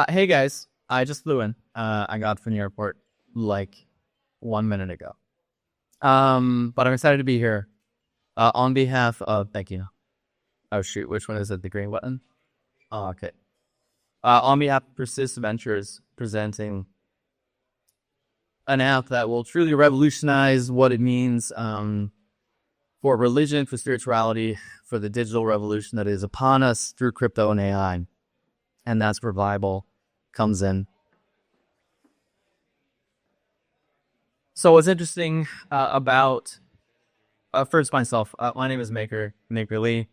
Hey guys, I just flew in. I got from the airport like 1 minute ago. But I'm excited to be here. On behalf of, thank you. Oh shoot, which one is it? The green button? Oh, okay. On behalf of Persist Ventures, presenting an app that will truly revolutionize what it means for religion, for spirituality, for the digital revolution that is upon us through crypto and AI. And that's where Vible comes in. So what's interesting about, first myself, my name is Maker Lee,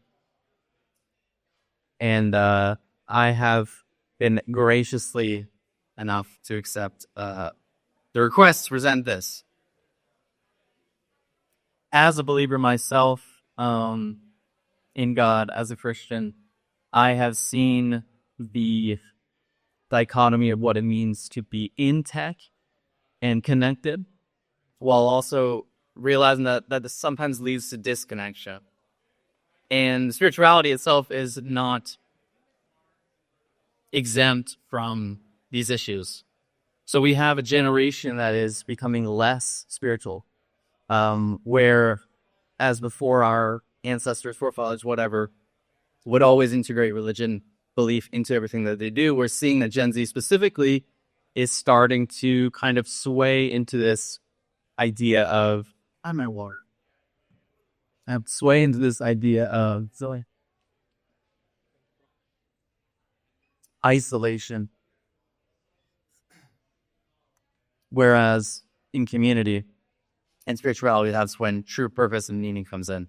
and I have been graciously enough to accept the request to present this. As a believer myself, in God, as a Christian, I have seen the dichotomy of what it means to be in tech and connected, while also realizing that this sometimes leads to disconnection. And spirituality itself is not exempt from these issues. So we have a generation that is becoming less spiritual, where, as before, our ancestors, forefathers, whatever, would always integrate religion, belief into everything that they do. We're seeing that Gen Z specifically is starting to kind of sway into this idea of, I'm my water. Sway into this idea of isolation. Whereas in community and spirituality, that's when true purpose and meaning comes in.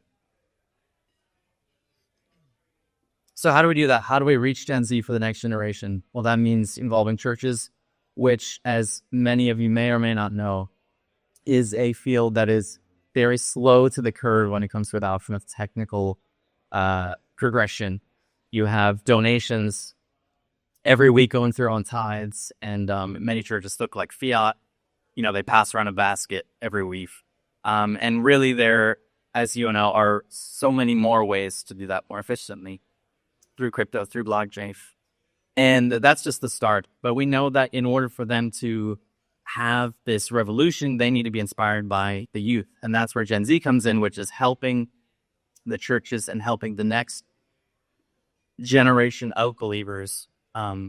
So how do we do that? How do we reach Gen Z for the next generation? Well, that means involving churches, which, as many of you may or may not know, is a field that is very slow to the curve when it comes to adoption of technical progression. You have donations every week going through on tithes, and many churches look like fiat. You know, they pass around a basket every week. And really there, as you know, are so many more ways to do that more efficiently through crypto, through blockchain. And that's just the start. But we know that in order for them to have this revolution, they need to be inspired by the youth. And that's where Gen Z comes in, which is helping the churches and helping the next generation of believers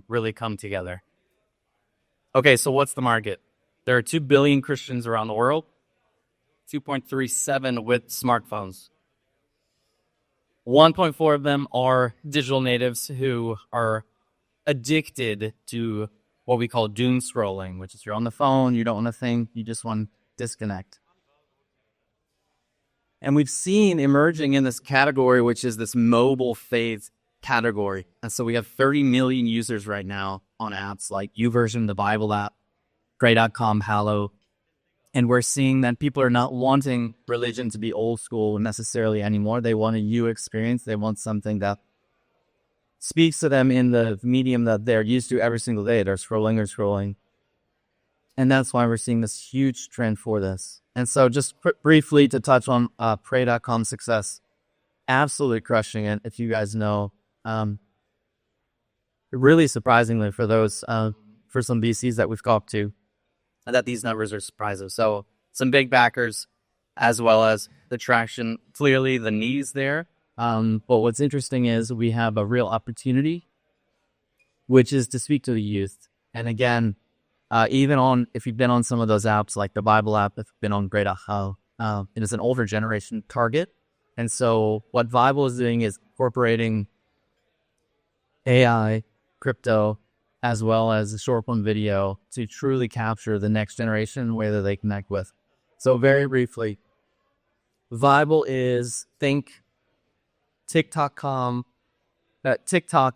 really come together. Okay, so what's the market? There are 2 billion Christians around the world, 2.37 with smartphones. 1.4 of them are digital natives who are addicted to what we call doom scrolling, which is you're on the phone, you don't want to think, you just want to disconnect. And we've seen emerging in this category, which is this mobile faith category. And so we have 30 million users right now on apps like YouVersion, the Vible app, Pray.com, Hallow. And we're seeing that people are not wanting religion to be old school necessarily anymore. They want a new experience. They want something that speaks to them in the medium that they're used to every single day. They're scrolling. And that's why we're seeing this huge trend for this. And so just briefly to touch on Pray.com success, absolutely crushing it. If you guys know, really surprisingly for those, for some VCs that we've talked to, that these numbers are surprising. So some big backers, as well as the traction, clearly the needs there. But what's interesting is we have a real opportunity, which is to speak to the youth. And again, even if you've been on some of those apps, like the Vible app, if you've been on Great.how, it is an older generation target. And so what Vible is doing is incorporating AI, crypto, as well as a short form video to truly capture the next generation in a way that they connect with. So very briefly, Vible is TikTok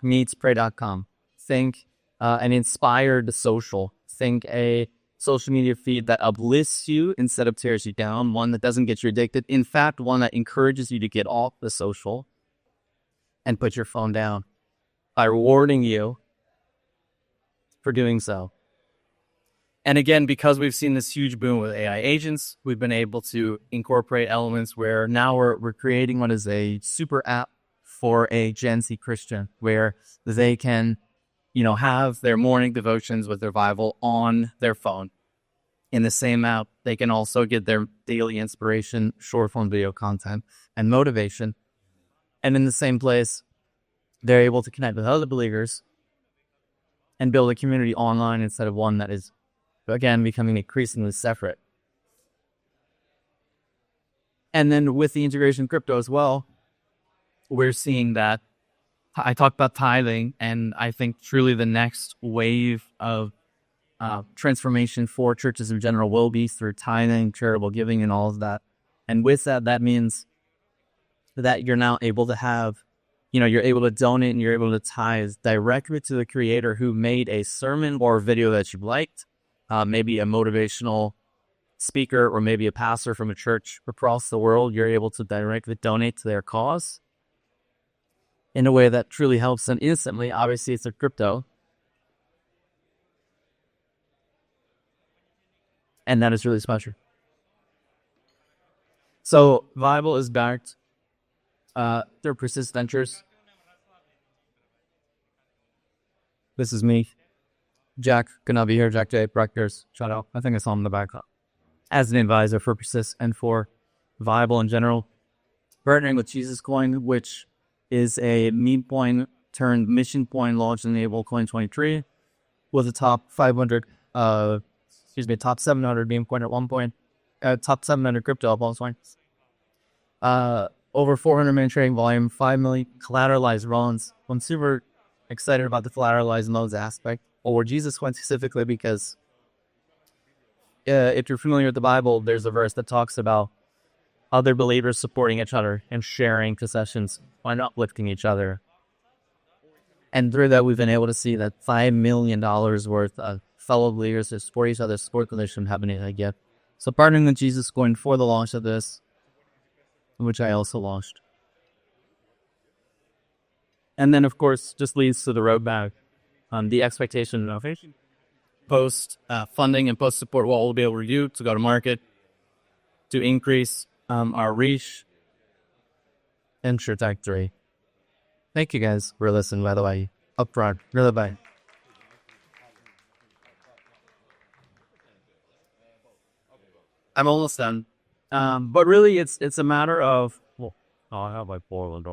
meets Pray.com. Think an inspired social. Think a social media feed that uplifts you instead of tears you down, one that doesn't get you addicted. In fact, one that encourages you to get off the social and put your phone down by rewarding you for doing so. And again, because we've seen this huge boom with AI agents, we've been able to incorporate elements where now we're creating what is a super app for a Gen Z Christian, where they can have their morning devotions with their Bible on their phone. In the same app, they can also get their daily inspiration, short form video content, and motivation. And in the same place, they're able to connect with other believers and build a community online instead of one that is, again, becoming increasingly separate. And then with the integration of crypto as well, we're seeing that I talked about tithing, and I think truly the next wave of transformation for churches in general will be through tithing, charitable giving, and all of that. And with that, that means that you're now able to have, you're able to donate and you're able to tithe directly to the creator who made a sermon or video that you liked, maybe a motivational speaker or maybe a pastor from a church across the world. You're able to directly donate to their cause in a way that truly helps them instantly. Obviously, it's a crypto. And that is really special. So Vible is backed through Persist Ventures. This is me. Jack could not be here. Jack J. Brechters. Shout out. I think I saw him in the back. As an advisor for Persist and for Vible in general. Partnering with Jesus Coin, which is a meme coin turned mission coin launched in April 2023 with a top 500 top 700 meme coin at one point, top 700 crypto at one point. Over 400 million trading volume, 5 million collateralized loans. I'm super excited about the collateralized loans aspect, or Jesus Coin specifically, because if you're familiar with the Bible, there's a verse that talks about other believers supporting each other and sharing possessions and uplifting each other. And through that, we've been able to see that $5 million worth of fellow believers to support each other, support condition happening again. So partnering with Jesus Coin for the launch of this, which I also launched. And then, of course, just leads to the roadmap. The expectation of post funding and post support, what we'll be able to do to go to market, to increase our reach and trajectory. Thank you guys for listening, by the way, up front. Really bye. I'm almost done. But really, it's a matter of... Well, I have my Portland.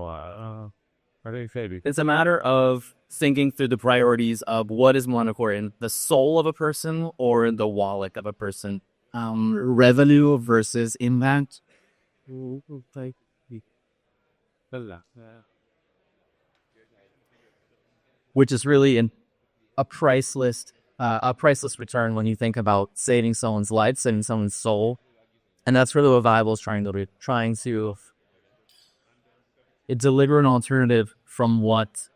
It's a matter of thinking through the priorities of what is more important, the soul of a person or the wallet of a person. Revenue versus impact. Which is really a priceless return when you think about saving someone's life, saving someone's soul. And that's really what Vible is trying to do, trying to deliver an alternative from what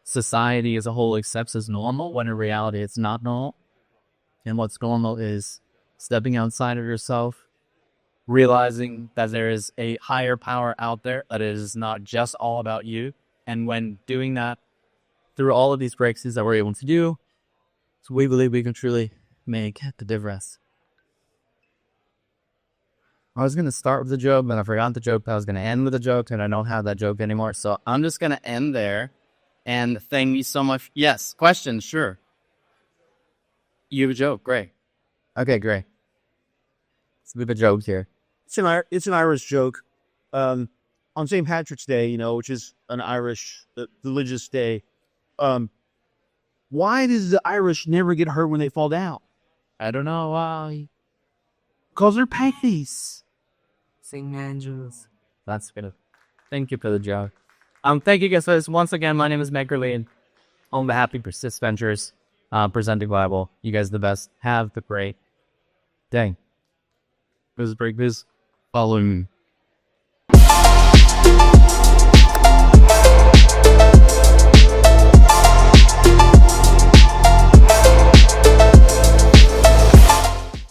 society as a whole accepts as normal, when in reality it's not normal. And what's normal is stepping outside of yourself, realizing that there is a higher power out there, that it is not just all about you. And when doing that, through all of these breakthroughs that we're able to do, so we believe we can truly make the difference. I was going to start with a joke, but I forgot the joke. I was going to end with a joke, and I don't have that joke anymore. So I'm just going to end there. And thank you so much. Yes, questions, sure. You have a joke, great. Okay, great. Let's leave a joke here. It's an Irish joke. On St. Patrick's Day, which is an Irish religious day, why does the Irish never get hurt when they fall down? I don't know why. Because they're panties. St. Andrews. That's good. Thank you for the joke. Thank you guys for this. Once again, my name is Meg Gurleen. On behalf of Persist Ventures, presenting Vible. You guys are the best. Have the great day. This is Break Biz. Follow me.